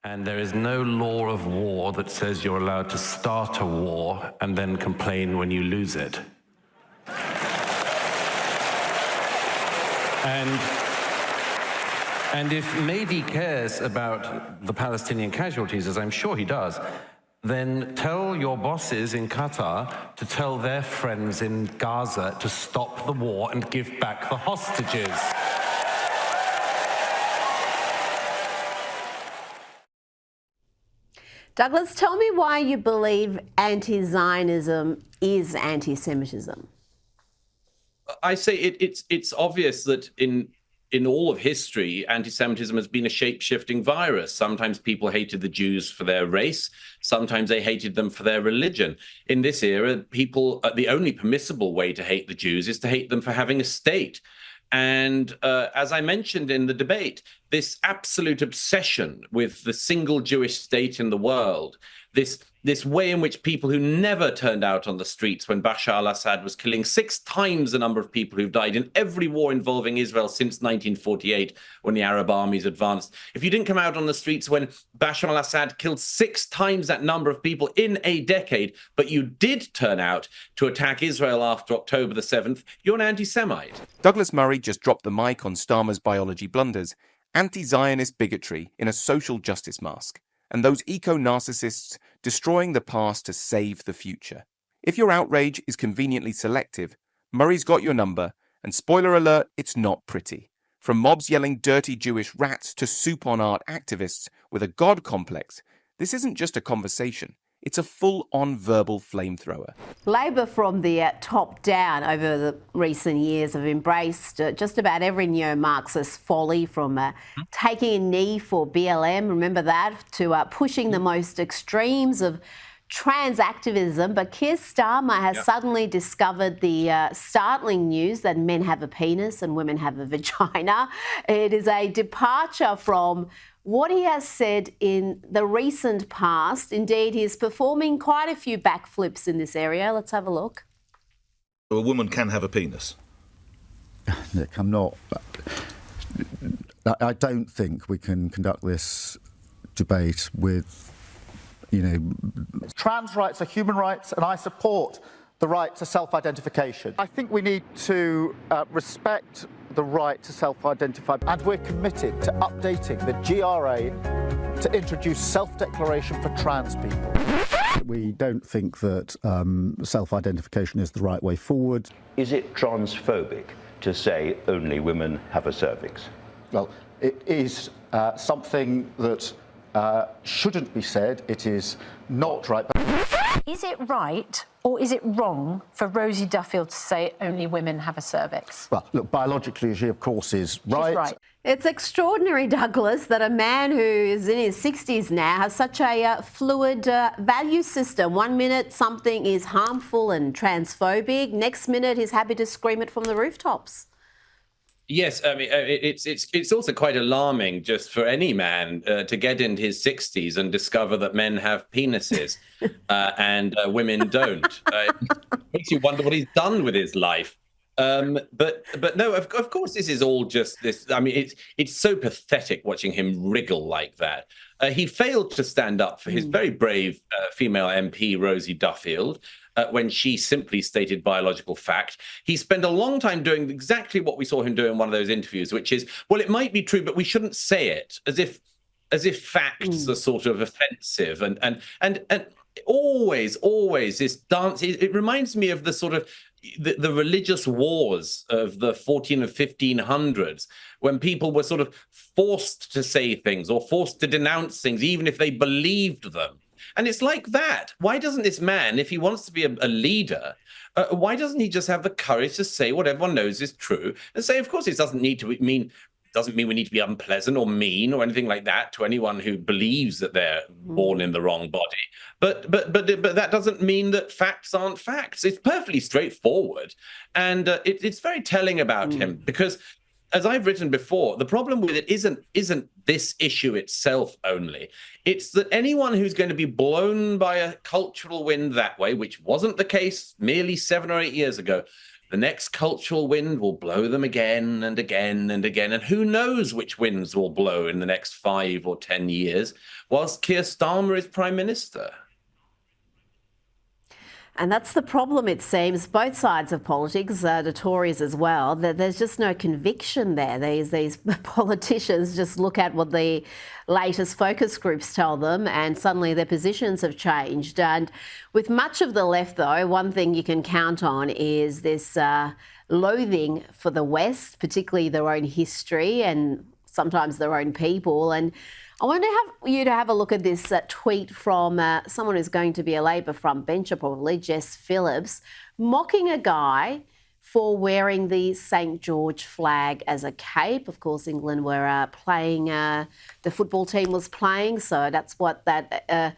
And there is no law of war that says you're allowed to start a war and then complain when you lose it. And if Mahdi cares about the Palestinian casualties, as I'm sure he does, then tell your bosses in Qatar to tell their friends in Gaza to stop the war and give back the hostages. Douglas, tell me why you believe anti-Zionism is anti-Semitism. I say it's obvious that in all of history, anti-Semitism has been a shape-shifting virus. Sometimes people hated the Jews for their race. Sometimes they hated them for their religion. In this era, the only permissible way to hate the Jews is to hate them for having a state. And as I mentioned in the debate, this absolute obsession with the single Jewish state in the world, this way in which people who never turned out on the streets when Bashar al-Assad was killing 6 times the number of people who've died in every war involving Israel since 1948, when the Arab armies advanced. If you didn't come out on the streets when Bashar al-Assad killed 6 times that number of people in a decade, but you did turn out to attack Israel after October the 7th, you're an anti-Semite. Douglas Murray just dropped the mic on Starmer's biology blunders, anti-Zionist bigotry in a social justice mask, and those eco-narcissists destroying the past to save the future. If your outrage is conveniently selective, Murray's got your number, and spoiler alert, it's not pretty. From mobs yelling dirty Jewish rats to soup-on-art activists with a God complex, this isn't just a conversation. It's a full-on verbal flamethrower. Labor from the top down over the recent years have embraced just about every neo-Marxist folly, from taking a knee for BLM, remember that, to pushing the most extremes of trans activism. But Keir Starmer has suddenly discovered the startling news that men have a penis and women have a vagina. It is a departure from what he has said in the recent past. Indeed, he is performing quite a few backflips in this area. Let's have a look. A woman can have a penis. Nick, I don't think we can conduct this debate with, Trans rights are human rights, and I support the right to self-identification. I think we need to respect the right to self-identify, and we're committed to updating the GRA to introduce self-declaration for trans people. We don't think that self-identification is the right way forward. Is it transphobic to say only women have a cervix? Well, it is something that shouldn't be said. It is not right. Is it right or is it wrong for Rosie Duffield to say only women have a cervix? Well, look, biologically, she, of course, is right. She's right. It's extraordinary, Douglas, that a man who is in his 60s now has such a fluid value system. 1 minute something is harmful and transphobic. Next minute he's happy to scream it from the rooftops. Yes, I mean, it's also quite alarming just for any man to get into his 60s and discover that men have penises and women don't. It makes you wonder what he's done with his life. But no, of course, this is all just this. I mean, it's so pathetic watching him wriggle like that. He failed to stand up for his very brave female MP, Rosie Duffield, when she simply stated biological fact. He spent a long time doing exactly what we saw him do in one of those interviews, which is, well, it might be true, but we shouldn't say it, as if facts are sort of offensive, and always this dance. It reminds me of the sort of the religious wars of the 14 and 1500s, when people were sort of forced to say things or forced to denounce things, even if they believed them. And it's like that. Why doesn't this man, if he wants to be a leader, why doesn't he just have the courage to say what everyone knows is true and say, of course, it doesn't mean we need to be unpleasant or mean or anything like that to anyone who believes that they're born in the wrong body. But that doesn't mean that facts aren't facts. It's perfectly straightforward, and it's very telling about him, because, as I've written before, the problem with it isn't this issue itself only. It's that anyone who's going to be blown by a cultural wind that way, which wasn't the case merely 7 or 8 years ago, the next cultural wind will blow them again and again and again. And who knows which winds will blow in the next 5 or 10 years whilst Keir Starmer is Prime Minister. And that's the problem, it seems, both sides of politics, the Tories as well, that there's just no conviction there. These politicians just look at what the latest focus groups tell them and suddenly their positions have changed. And with much of the left, though, one thing you can count on is this loathing for the West, particularly their own history and sometimes their own people. And I want you to have a look at this tweet from someone who's going to be a Labor front bencher, probably, Jess Phillips, mocking a guy for wearing the St George flag as a cape. Of course, England were playing, the football team was playing, so that's what that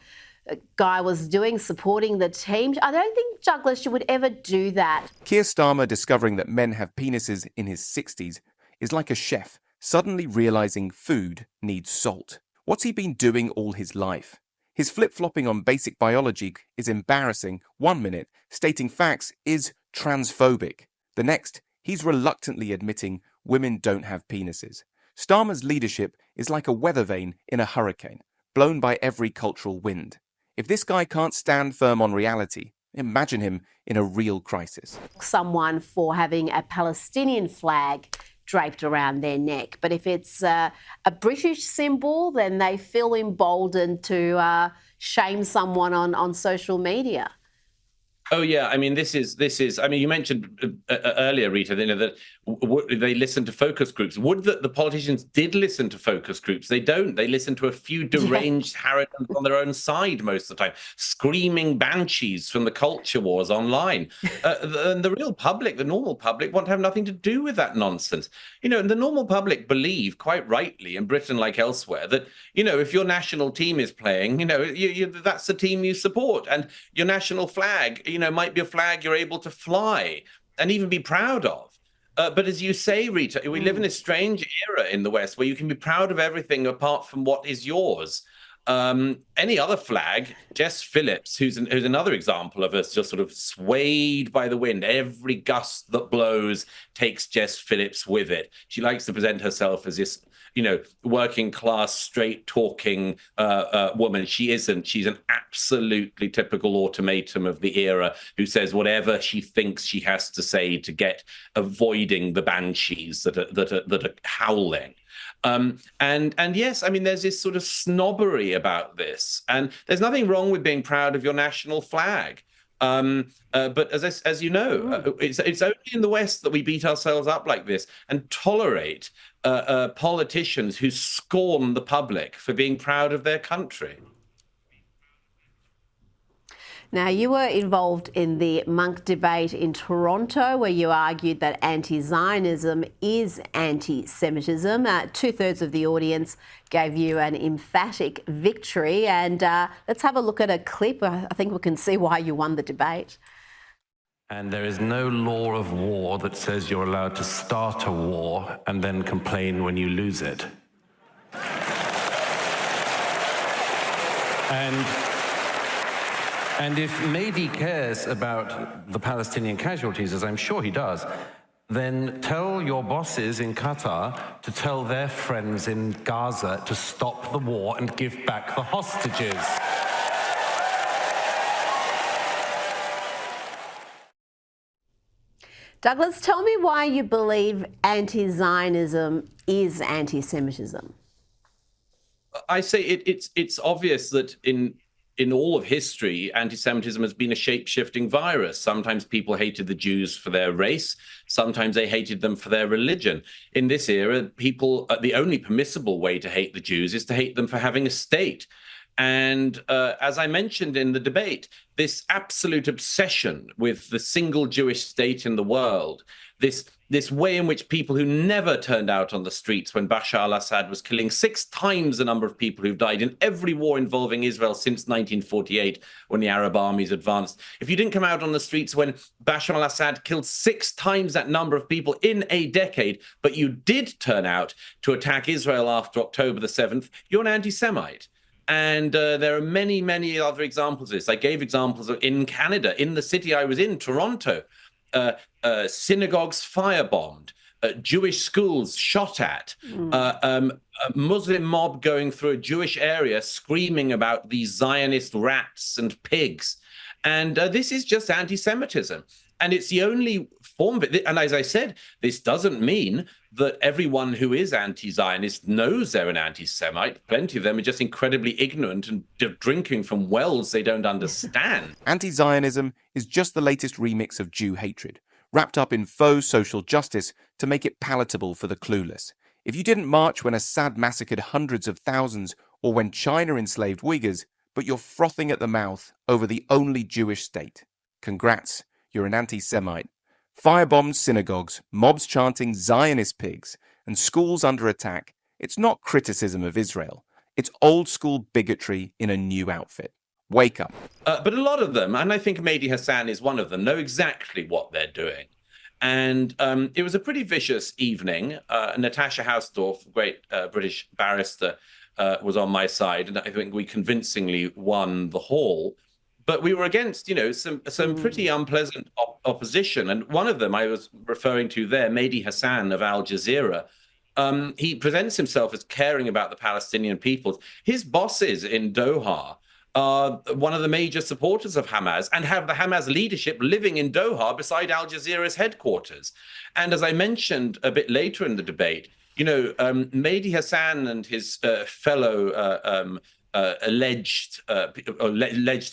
guy was doing, supporting the team. I don't think, Douglas, you would ever do that. Keir Starmer discovering that men have penises in his 60s is like a chef suddenly realising food needs salt. What's he been doing all his life? His flip-flopping on basic biology is embarrassing 1 minute, stating facts is transphobic. The next, he's reluctantly admitting women don't have penises. Starmer's leadership is like a weather vane in a hurricane, blown by every cultural wind. If this guy can't stand firm on reality, imagine him in a real crisis. Someone for having a Palestinian flag draped around their neck. But if it's a British symbol, then they feel emboldened to shame someone on social media. Oh yeah, I mean, this is. I mean, you mentioned earlier, Rita, that they listen to focus groups. Would that the politicians did listen to focus groups? They don't. They listen to a few deranged harridans on their own side most of the time, screaming banshees from the culture wars online. And the real public, the normal public, want to have nothing to do with that nonsense. You know, and the normal public believe, quite rightly, in Britain like elsewhere, that if your national team is playing, that's the team you support, and your national flag, might be a flag you're able to fly and even be proud of. But as you say, Rita, we live in a strange era in the West where you can be proud of everything apart from what is yours. Any other flag, Jess Phillips, who's another example of us just sort of swayed by the wind. Every gust that blows takes Jess Phillips with it. She likes to present herself as this working class, straight talking woman. She isn't. She's an absolutely typical automaton of the era who says whatever she thinks she has to say to get avoiding the banshees that are howling. And yes, I mean, there's this sort of snobbery about this, and there's nothing wrong with being proud of your national flag. But as you know, it's only in the West that we beat ourselves up like this and tolerate politicians who scorn the public for being proud of their country. Now, you were involved in the Monk debate in Toronto, where you argued that anti-Zionism is anti-Semitism. 2/3 of the audience gave you an emphatic victory. And let's have a look at a clip. I think we can see why you won the debate. And there is no law of war that says you're allowed to start a war and then complain when you lose it. And if Mehdi cares about the Palestinian casualties, as I'm sure he does, then tell your bosses in Qatar to tell their friends in Gaza to stop the war and give back the hostages. Douglas, tell me why you believe anti-Zionism is anti-Semitism. I say it's obvious that in all of history, anti-Semitism has been a shape-shifting virus. Sometimes people hated the Jews for their race. Sometimes they hated them for their religion. In this era, the only permissible way to hate the Jews is to hate them for having a state. And as I mentioned in the debate, this absolute obsession with the single Jewish state in the world, this way in which people who never turned out on the streets when Bashar al-Assad was killing 6 times the number of people who've died in every war involving Israel since 1948, when the Arab armies advanced. If you didn't come out on the streets when Bashar al-Assad killed 6 times that number of people in a decade, but you did turn out to attack Israel after October the 7th, you're an anti-Semite. And there are many, many other examples of this. I gave examples in Canada, in the city I was in, Toronto. synagogues firebombed, Jewish schools shot at, a Muslim mob going through a Jewish area screaming about these Zionist rats and pigs. And this is just anti-Semitism. And it's the only form of it. And as I said, this doesn't mean that everyone who is anti-Zionist knows they're an anti-Semite. Plenty of them are just incredibly ignorant and drinking from wells they don't understand. Anti-Zionism is just the latest remix of Jew hatred, wrapped up in faux social justice to make it palatable for the clueless. If you didn't march when Assad massacred hundreds of thousands or when China enslaved Uyghurs, but you're frothing at the mouth over the only Jewish state, congrats, you're an anti-Semite. Firebombed synagogues, mobs chanting Zionist pigs, and schools under attack. It's not criticism of Israel. It's old-school bigotry in a new outfit. Wake up. But a lot of them, and I think Mehdi Hassan is one of them, know exactly what they're doing. And it was a pretty vicious evening. Natasha Hausdorff, great British barrister, was on my side, and I think we convincingly won the hall. But we were against, some pretty unpleasant opposition. And one of them I was referring to there, Mehdi Hassan of Al Jazeera. He presents himself as caring about the Palestinian peoples. His bosses in Doha are one of the major supporters of Hamas and have the Hamas leadership living in Doha beside Al Jazeera's headquarters. And as I mentioned a bit later in the debate, Mehdi Hassan and his fellow alleged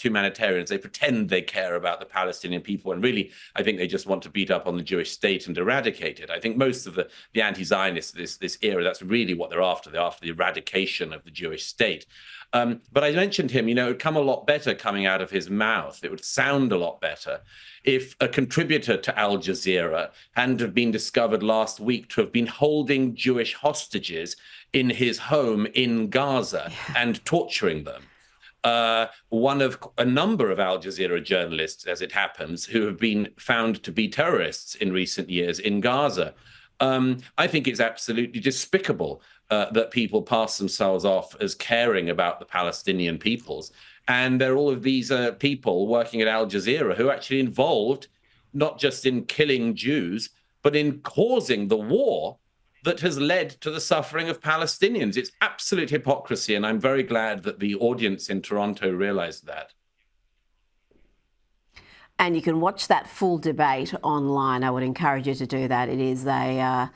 humanitarians, they pretend they care about the Palestinian people, and really I think they just want to beat up on the Jewish state and eradicate it. I think most of the anti-Zionists this era, that's really what they're after. They're after the eradication of the Jewish state. But I mentioned him, it would come a lot better coming out of his mouth. It would sound a lot better if a contributor to Al Jazeera hadn't have been discovered last week to have been holding Jewish hostages in his home in Gaza and torturing them. One of a number of Al Jazeera journalists, as it happens, who have been found to be terrorists in recent years in Gaza. I think it's absolutely despicable that people pass themselves off as caring about the Palestinian peoples. And there are all of these people working at Al Jazeera who are actually involved not just in killing Jews, but in causing the war that has led to the suffering of Palestinians. It's absolute hypocrisy, and I'm very glad that the audience in Toronto realized that. And you can watch that full debate online. I would encourage you to do that. It is a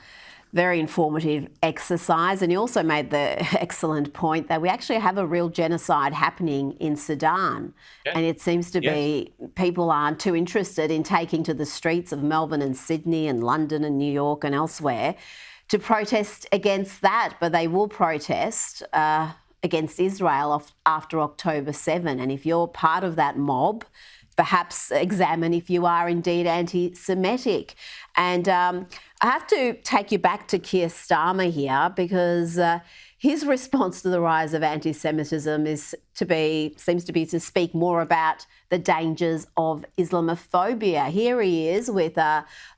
very informative exercise. And you also made the excellent point that we actually have a real genocide happening in Sudan. Yeah. And it seems to be people aren't too interested in taking to the streets of Melbourne and Sydney and London and New York and elsewhere to protest against that, but they will protest against Israel after October 7. And if you're part of that mob, perhaps examine if you are indeed anti-Semitic. And I have to take you back to Keir Starmer here, because his response to the rise of anti-Semitism seems to be to speak more about the dangers of Islamophobia. Here he is with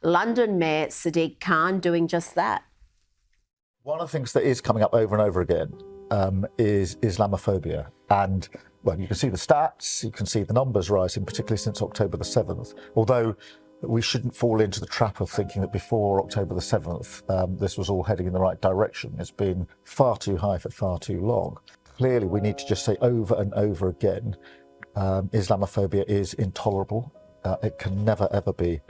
London Mayor Sadiq Khan doing just that. One of the things that is coming up over and over again is Islamophobia. And, well, you can see the stats, you can see the numbers rising, particularly since October the 7th. Although we shouldn't fall into the trap of thinking that before October the 7th, this was all heading in the right direction. It's been far too high for far too long. Clearly, we need to just say over and over again, Islamophobia is intolerable. It can never, ever be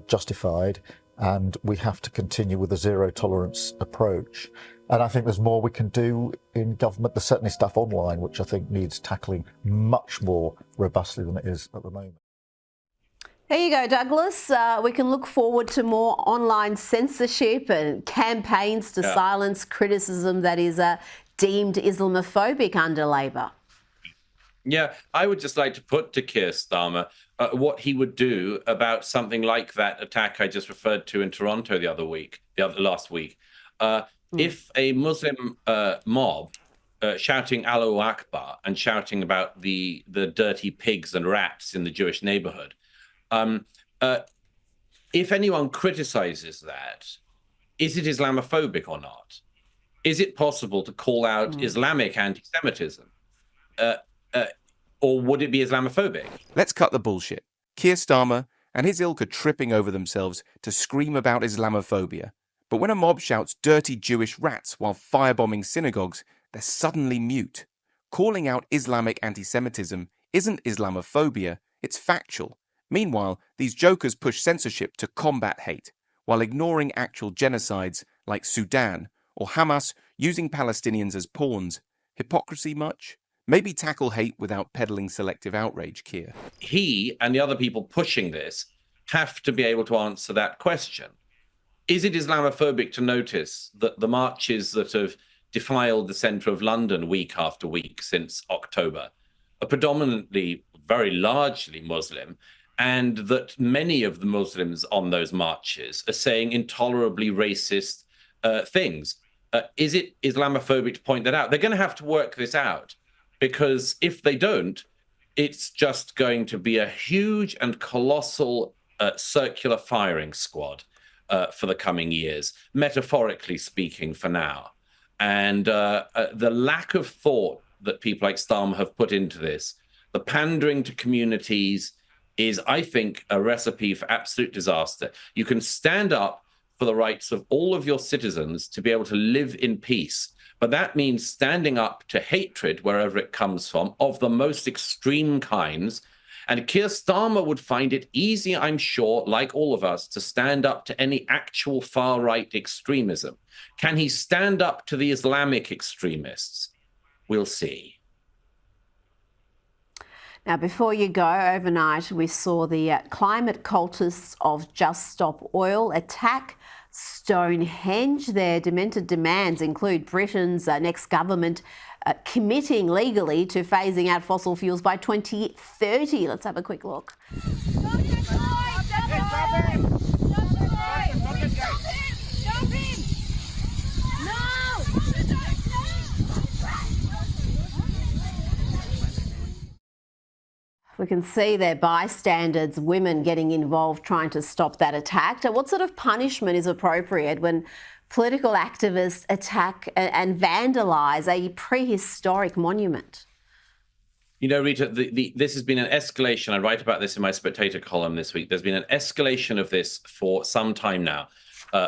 justified. And we have to continue with a zero tolerance approach. And I think there's more we can do in government. There's certainly stuff online which I think needs tackling much more robustly than it is at the moment. There you go, Douglas. We can look forward to more online censorship and campaigns to silence criticism that is deemed Islamophobic under Labor. Yeah, I would just like to put to Keir Starmer what he would do about something like that attack I just referred to in Toronto last week. If a Muslim mob shouting Allahu Akbar and shouting about the dirty pigs and rats in the Jewish neighborhood, if anyone criticizes that, is it Islamophobic or not? Is it possible to call out Islamic anti-Semitism? Or would it be Islamophobic? Let's cut the bullshit. Keir Starmer and his ilk are tripping over themselves to scream about Islamophobia. But when a mob shouts dirty Jewish rats while firebombing synagogues, they're suddenly mute. Calling out Islamic anti-Semitism isn't Islamophobia, it's factual. Meanwhile, these jokers push censorship to combat hate, while ignoring actual genocides like Sudan, or Hamas using Palestinians as pawns. Hypocrisy much? Maybe tackle hate without peddling selective outrage, Keir. He and the other people pushing this have to be able to answer that question. Is it Islamophobic to notice that the marches that have defiled the centre of London week after week since October are predominantly, very largely Muslim, and that many of the Muslims on those marches are saying intolerably racist things? Is it Islamophobic to point that out? They're going to have to work this out, because if they don't, it's just going to be a huge and colossal circular firing squad for the coming years, metaphorically speaking, for now. And the lack of thought that people like Starmer have put into this, the pandering to communities, is, I think, a recipe for absolute disaster. You can stand up for the rights of all of your citizens to be able to live in peace, but that means standing up to hatred wherever it comes from, of the most extreme kinds. And Keir Starmer would find it easy, I'm sure, like all of us, to stand up to any actual far-right extremism. Can he stand up to the Islamic extremists? We'll see. Now, before you go, overnight we saw the climate cultists of Just Stop Oil attack Stonehenge. Their demented demands include Britain's next government committing legally to phasing out fossil fuels by 2030. Let's have a quick look. We can see their bystanders, women getting involved trying to stop that attack. What sort of punishment is appropriate when political activists attack and vandalise a prehistoric monument? You know, Rita, this has been an escalation. I write about this in my Spectator column this week. There's been an escalation of this for some time now.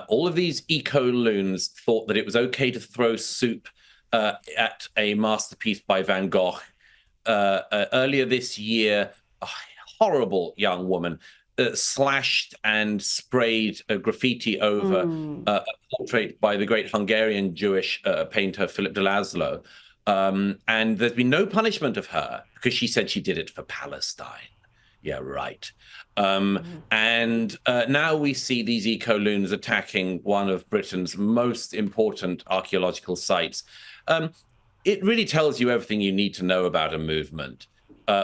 All of these eco-loons thought that it was okay to throw soup at a masterpiece by Van Gogh. Earlier this year, a horrible young woman slashed and sprayed a graffiti over a portrait by the great Hungarian Jewish painter Philip de Laszlo. And there's been no punishment of her because she said she did it for Palestine. Yeah, right. And now we see these eco-loons attacking one of Britain's most important archaeological sites. It really tells you everything you need to know about a movement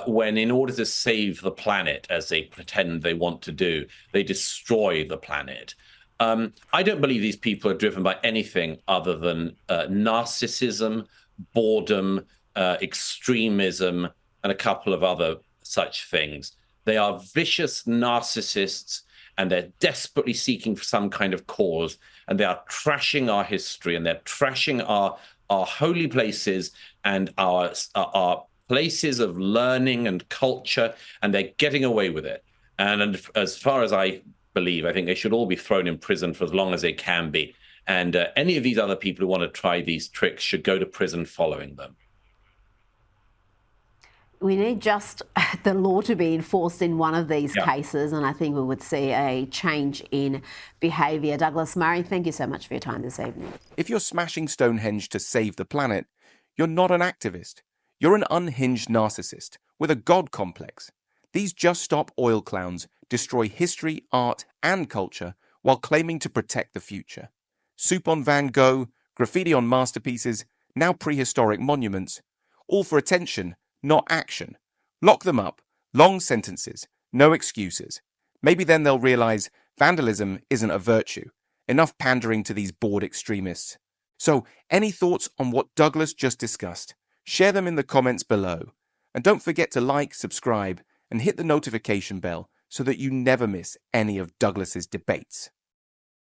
when, in order to save the planet, as they pretend they want to do, they destroy the planet. I don't believe these people are driven by anything other than narcissism, boredom, extremism, and a couple of other such things. They are vicious narcissists, and they're desperately seeking for some kind of cause, and they are trashing our history, and they're trashing our holy places and our places of learning and culture, and they're getting away with it. And as far as I believe, I think they should all be thrown in prison for as long as they can be. And any of these other people who want to try these tricks should go to prison following them. We need just the law to be enforced in one of these cases, and I think we would see a change in behaviour. Douglas Murray, thank you so much for your time this evening. If you're smashing Stonehenge to save the planet, you're not an activist. You're an unhinged narcissist with a god complex. These Just Stop Oil clowns destroy history, art, and culture while claiming to protect the future. Soup on Van Gogh, graffiti on masterpieces, now prehistoric monuments, all for attention, not action. Lock them up. Long sentences. No excuses. Maybe then they'll realize vandalism isn't a virtue. Enough pandering to these bored extremists. So, any thoughts on what Douglas just discussed? Share them in the comments below. And don't forget to like, subscribe, and hit the notification bell so that you never miss any of Douglas's debates.